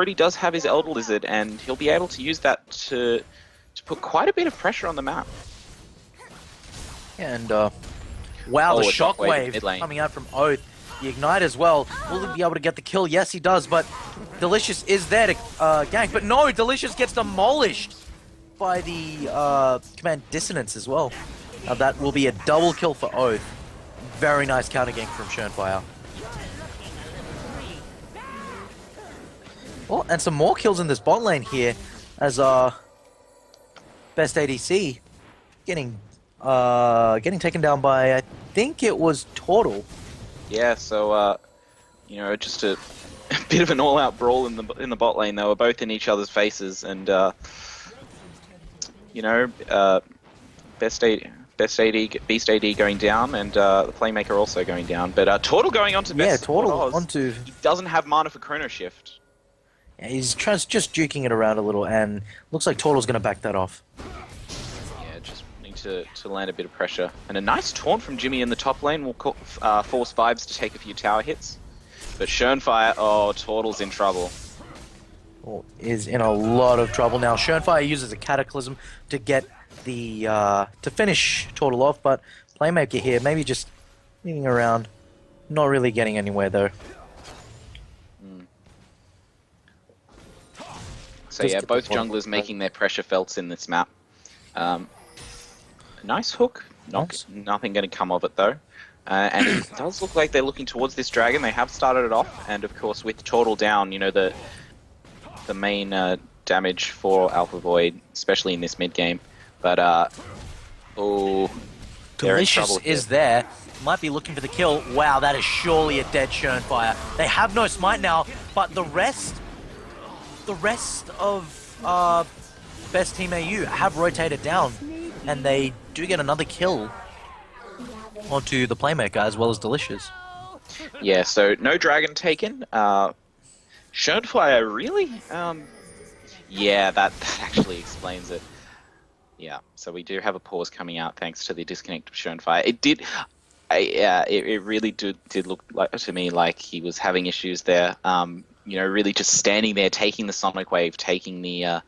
Brody does have his Elder Lizard, and he'll be able to use that to put quite a bit of pressure on the map. And wow, the a shockwave coming out from Oath. The Ignite as well. Will he be able to get the kill? Yes, he does, but Delicious is there to gank. But no, Delicious gets demolished by the Command Dissonance as well. Now that will be a double kill for Oath. Very nice counter gank from Schönfire. Well, and some more kills in this bot lane here as Best ADC getting taken down by, I think it was Tortle. Yeah, so you know, just a bit of an all-out brawl in the bot lane. They were both in each other's faces, and you know, Beast AD going down, and the Playmaker also going down. But Tortle going on to Best. Yeah, Tortle onto. He doesn't have mana for Chrono Shift. Yeah, he's just juking it around a little, and looks like Tortle's going to back that off. Yeah, just need to land a bit of pressure. And a nice taunt from Jimmy in the top lane will force Vibes to take a few tower hits. But Schönfire, oh, Tortle's in trouble. Well, is in a lot of trouble now. Schönfire uses a Cataclysm to get the to finish Tortle off, but Playmaker here maybe just moving around, not really getting anywhere though. So yeah, both junglers making their pressure felt in this map. Nice hook. Nothing going to come of it though. And it does look like they're looking towards this dragon. They have started it off, and of course with Tortle down, you know, the main damage for Alpha Void, especially in this mid game. But oh, Delicious is there. Might be looking for the kill. Wow, that is surely a dead Schönfire. They have no smite now, but the rest of Best Team AU have rotated down, and they do get another kill onto the Playmaker as well as Delicious. Yeah, so no dragon taken. Schönfire, really? Yeah, that actually explains it. Yeah, so we do have a pause coming out thanks to the disconnect of Schönfire. It did, it really did look like to me like he was having issues there. You know, really just standing there, taking the Sonic Wave, taking the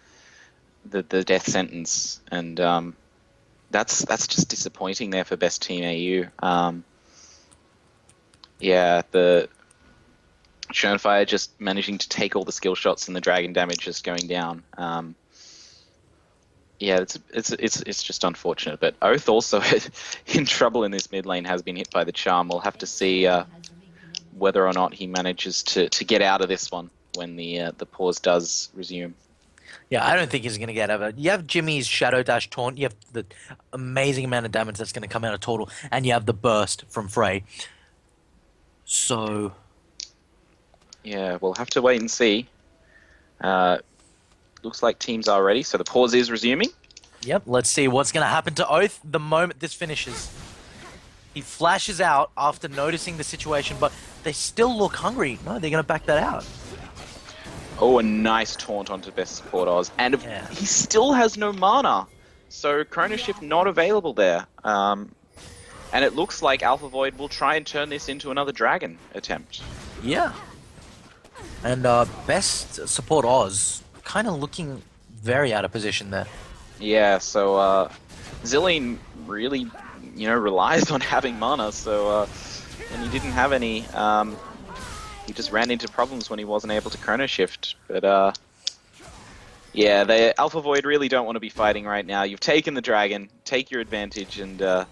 death sentence, and that's just disappointing there for Best Team AU. Yeah, the Schönfire just managing to take all the skill shots and the dragon damage just going down. Yeah, it's just unfortunate. But Oath also in trouble in this mid lane, has been hit by the charm. We'll have to see whether or not he manages to get out of this one when the pause does resume. Yeah, I don't think he's going to get out of it. You have Jimmy's Shadow Dash taunt, you have the amazing amount of damage that's going to come out of Tortle, and you have the burst from Frey. So yeah, we'll have to wait and see. Looks like teams are ready, so the pause is resuming. Yep, let's see what's going to happen to Oath the moment this finishes. He flashes out after noticing the situation, but they still look hungry. No, they're going to back that out. Oh, a nice taunt onto Best Support Oz. And he still has no mana. So Chrono Shift not available there. And it looks like Alpha Void will try and turn this into another dragon attempt. Yeah. And Best Support Oz kind of looking very out of position there. Yeah, so Zillion really, you know, relies on having mana, so and he didn't have any. He just ran into problems when he wasn't able to Chrono Shift. But yeah, the Alpha Void really don't want to be fighting right now. You've taken the dragon, take your advantage, and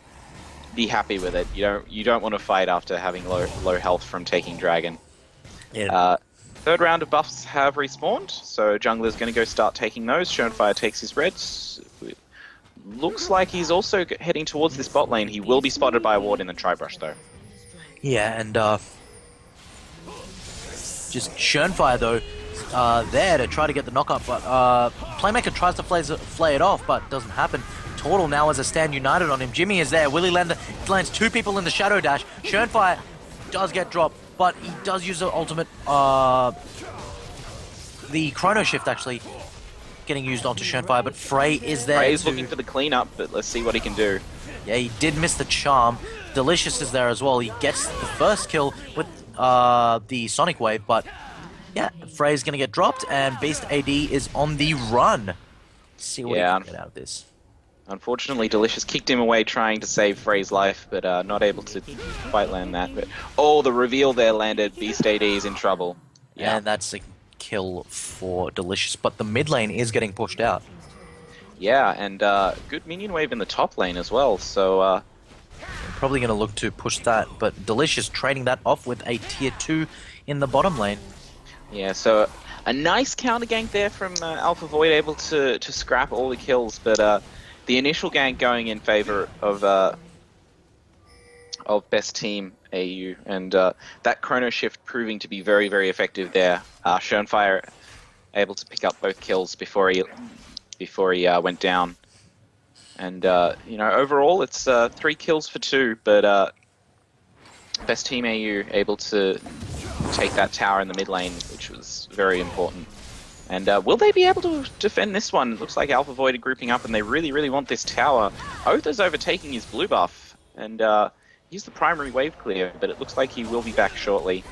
be happy with it. You don't want to fight after having low health from taking dragon. Yeah. Third round of buffs have respawned, so jungler's going to go start taking those. Schönfire takes his reds. Looks like he's also heading towards this bot lane. He will be spotted by a ward in the Tribrush, though. Yeah, and just Schönfire, though, there to try to get the knock-up, but Playmaker tries to flay it off, but doesn't happen. Tortle now has a stand united on him. Jimmy is there. Willy lands two people in the Shadow Dash. Schönfire does get dropped, but he does use the ultimate, the Chrono Shift actually getting used onto Schönfire, but Frey is there. Frey's looking for the cleanup, but let's see what he can do. Yeah, he did miss the charm. Delicious is there as well. He gets the first kill with the Sonic Wave, but Yeah, Frey's gonna get dropped, and Beast AD is on the run. Let's see what he Yeah, can get out of this. unfortunately, Delicious kicked him away trying to save Frey's life, but not able to quite land that. But oh, the reveal there landed. Beast AD is in trouble. Yeah, And that's a kill for Delicious, but the mid lane is getting pushed out. yeah, and good minion wave in the top lane as well. So Probably gonna look to push that, but Delicious trading that off with a tier 2 in the bottom lane. yeah, so a nice counter gank there from Alpha Void, able to scrap all the kills, but the initial gank going in favor of best team AU, and that chrono shift proving to be very, very effective there. Schönfire able to pick up both kills before he went down, and you know, overall it's 3 kills for 2, but best team AU able to take that tower in the mid lane, which was very important. And will they be able to defend this one? It looks like Alpha Void are grouping up, and they really, really want this tower. Oath is overtaking his blue buff, and he's the primary wave clear, but it looks like he will be back shortly.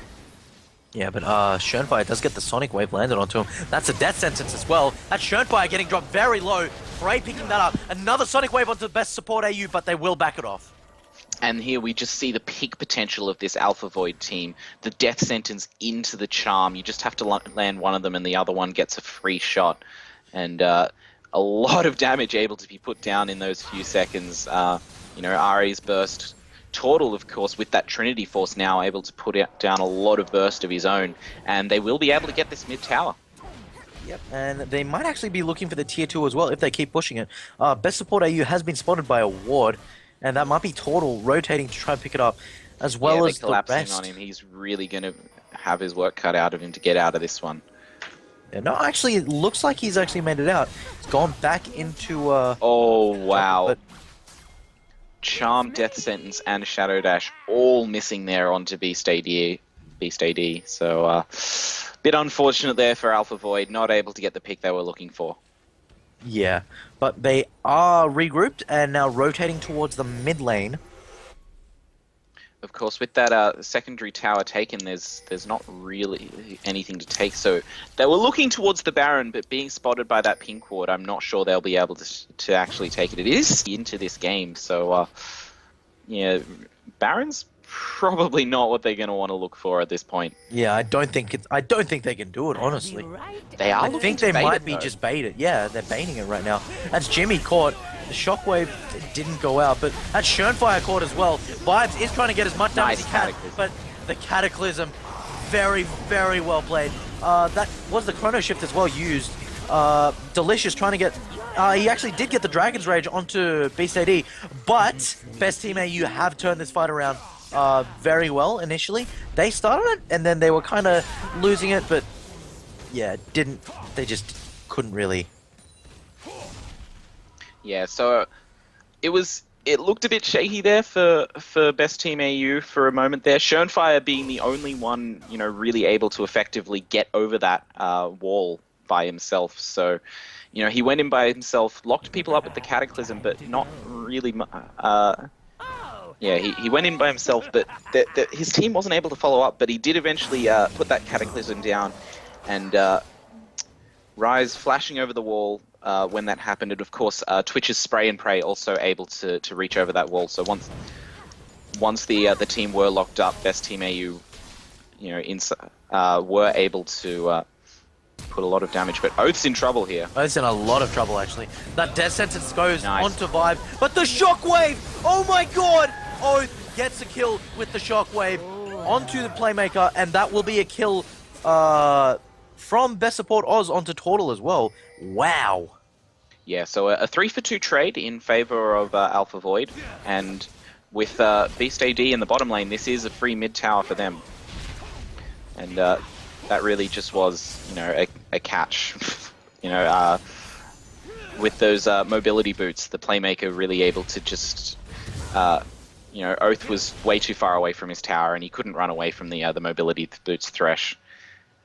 Yeah, but Schönfire does get the Sonic Wave landed onto him. That's a death sentence as well. That's Schönfire getting dropped very low. Frey picking that up. Another Sonic Wave onto the best support AU, but they will back it off. And here we just see the peak potential of this Alpha Void team. The death sentence into the charm. You just have to land one of them and the other one gets a free shot. And a lot of damage able to be put down in those few seconds. You know, Ari's burst. Tortle, of course, with that Trinity Force now able to put down a lot of burst of his own. And they will be able to get this mid tower. Yep, and they might actually be looking for the tier 2 as well if they keep pushing it. Best support AU has been spotted by a ward. And that might be Tortle rotating to try and pick it up, as well as the collapsing rest. on him. He's really going to have his work cut out of him to get out of this one. Yeah, no, actually, it looks like he's actually made it out. He's gone back into. Oh wow! But Charm, Death Sentence, and Shadow Dash all missing there onto Beast AD. So bit unfortunate there for Alpha Void, not able to get the pick they were looking for. yeah, but they are regrouped and now rotating towards the mid lane. Of course, with that secondary tower taken, there's not really anything to take. So they were looking towards the Baron, but being spotted by that pink ward, I'm not sure they'll be able to actually take it. It is into this game, so yeah, Baron's probably not what they're going to want to look for at this point. Yeah, I don't think they can do it, honestly. They are. I think they might be just baited. Yeah, they're baiting it right now. That's Jimmy caught. The shockwave didn't go out, but that's Schönfire caught as well. Vibes is trying to get as much damage as he can, but the Cataclysm, very, very well played. That was the Chrono Shift as well used. Delicious trying to get... he actually did get the Dragon's Rage onto Beast AD, but Best Team AU have turned this fight around very well initially. They started it, and then they were kind of losing it, but yeah, they just couldn't really... Yeah, so it looked a bit shaky there for Best Team AU for a moment there. Schönfire being the only one, you know, really able to effectively get over that wall by himself. So, you know, he went in by himself, locked people up with the Cataclysm, but not really... yeah, he went in by himself, but his team wasn't able to follow up, but he did eventually put that Cataclysm down, and Rise flashing over the wall when that happened, and of course Twitch's Spray and Pray also able to reach over that wall. So once the team were locked up, Best Team AU, you know, were able to put a lot of damage, but Oath's in trouble here. Oath's in a lot of trouble, actually. That Death Sentence goes Nice. onto Vibe, but the Shockwave! Oh my god! Oath gets a kill with the Shockwave onto the Playmaker, and that will be a kill from Best Support Oz onto Tortle as well. Wow. Yeah, so a 3-for-2 trade in favor of Alpha Void, and with Beast AD in the bottom lane, this is a free mid tower for them. And that really just was, you know, a catch. You know, with those mobility boots, the Playmaker really able to just, you know, Oath was way too far away from his tower, and he couldn't run away from the mobility boots thresh.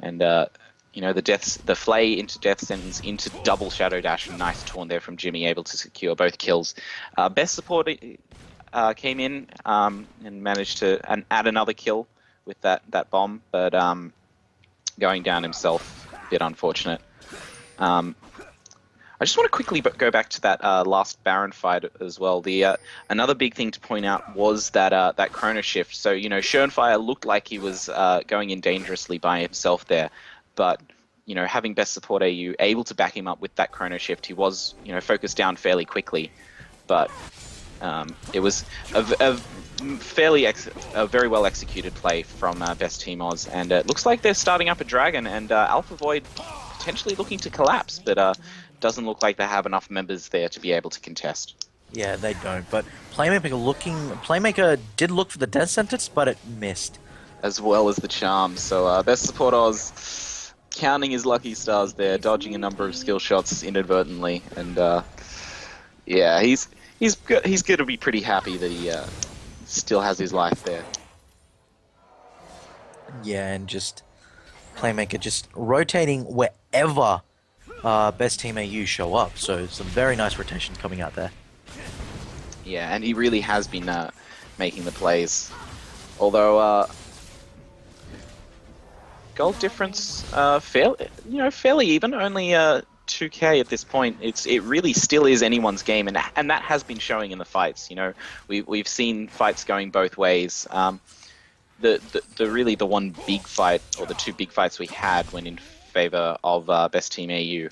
And you know, the Flay into Death Sentence into double Shadow Dash, and nice taunt there from Jimmy, able to secure both kills. Best Support came in and managed to add another kill with that bomb, but going down himself. A bit unfortunate. I just want to quickly go back to that last Baron fight as well. The another big thing to point out was that that Chrono Shift. So Schönfire looked like he was going in dangerously by himself there, but having best support AU able to back him up with that Chrono Shift, he was focused down fairly quickly, but it was a very well executed play from Best Team Oz, and it looks like they're starting up a dragon, and Alpha Void potentially looking to collapse, but doesn't look like they have enough members there to be able to contest. Yeah, they don't. But Playmaker did look for the death sentence, but it missed. As well as the charm. So Best Support Oz counting his lucky stars there, dodging a number of skill shots inadvertently, and yeah, he's going to be pretty happy that he still has his life there. Yeah, and just Playmaker just rotating wherever Best Team AU show up. So some very nice rotation coming out there. Yeah, and he really has been making the plays. Although goal difference fairly even, only 2k at this point. It really still is anyone's game, and that has been showing in the fights. We've seen fights going both ways. The one big fight, or the two big fights we had, went in favor of Best Team AU.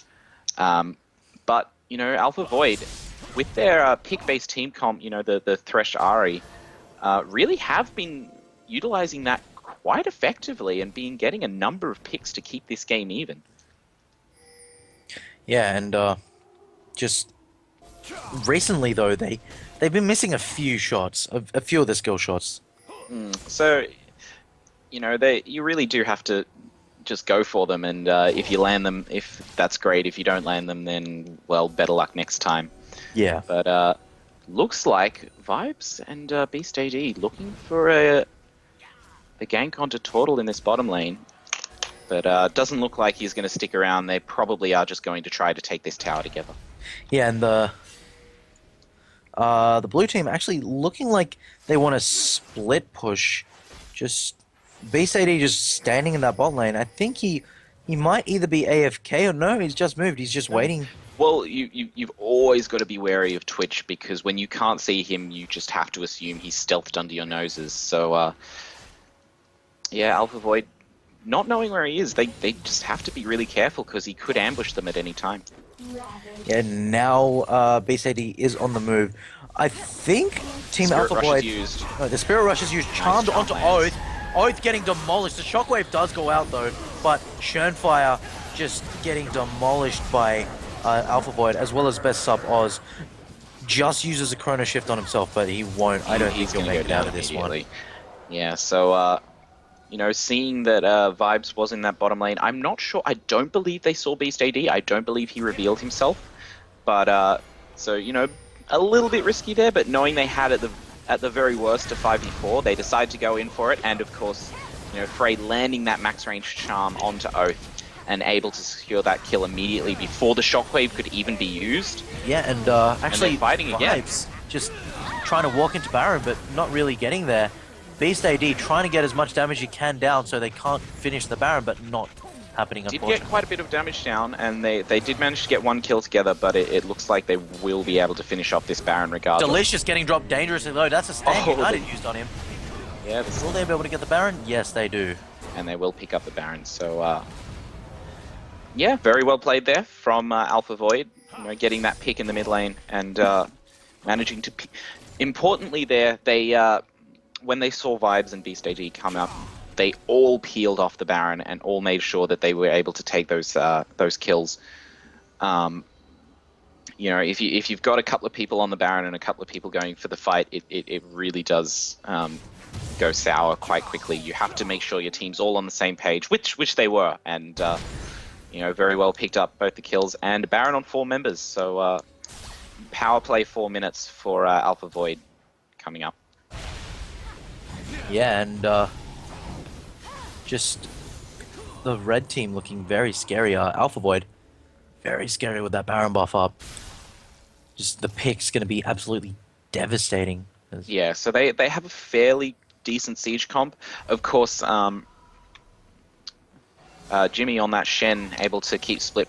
But Alpha Void, with their pick-based team comp, the Thresh Ari, really have been utilizing that quite effectively and been getting a number of picks to keep this game even. Yeah, and just recently though they've been missing a few shots, a few of the skill shots. So you really do have to just go for them, and if you land them, if that's great. If you don't land them, then well, better luck next time. Yeah, but looks like Vibes and Beast AD looking for a gank onto Tortle in this bottom lane, but doesn't look like he's going to stick around. They probably are just going to try to take this tower together. yeah, and the blue team actually looking like they want to split push. Just Beast AD just standing in that bot lane. I think he might either be AFK or no, he's just moved. He's just waiting. Well, you've always got to be wary of Twitch, because when you can't see him, you just have to assume he's stealthed under your noses. So, yeah, Alpha Void, not knowing where he is, they just have to be really careful, because he could ambush them at any time. Yeah, now Beast AD is on the move. I think Team Spirit Alpha Rush Void... is used. No, the Spirit Rush is used, charmed Nice onto charm lands. Oath. Oath getting demolished. The Shockwave does go out though, but Schönfire just getting demolished by Alpha Void, as well as Best Sub Oz. Just uses a Chrono Shift on himself, but he won't. I don't think he'll gonna make go it out down of this one. immediately. Yeah, so seeing that Vibes was in that bottom lane, I'm not sure. I don't believe they saw Beast AD. I don't believe he revealed himself. But so a little bit risky there, but knowing they had at the very worst a 5v4, they decide to go in for it, and of course, Frey landing that max range charm onto Oath and able to secure that kill immediately before the shockwave could even be used. Yeah, and actually fighting again. Vibes just trying to walk into Baron, but not really getting there. Beast AD trying to get as much damage he can down so they can't finish the Baron, but not happening, Did unfortunately. get quite a bit of damage down, and they did manage to get one kill together, but it looks like they will be able to finish off this Baron regardless. Delicious getting dropped dangerously low. That's a stand United used on him. Yeah, Will they be able to get the Baron? Yes, they do. and they will pick up the Baron. So, yeah, very well played there from Alpha Void, getting that pick in the mid lane and managing to. Importantly, there they when they saw Vibes and Beast AG come up, they all peeled off the Baron and all made sure that they were able to take those kills. If you've got a couple of people on the Baron and a couple of people going for the fight, it really does go sour quite quickly. You have to make sure your team's all on the same page, which they were, and very well picked up both the kills and Baron on 4 members. So power play 4 minutes for Alpha Void coming up. Yeah, and just the red team looking very scary. Alpha Void, very scary with that Baron buff up. Just the pick's going to be absolutely devastating. Yeah, so they have a fairly decent siege comp. Of course, Jimmy on that Shen able to keep split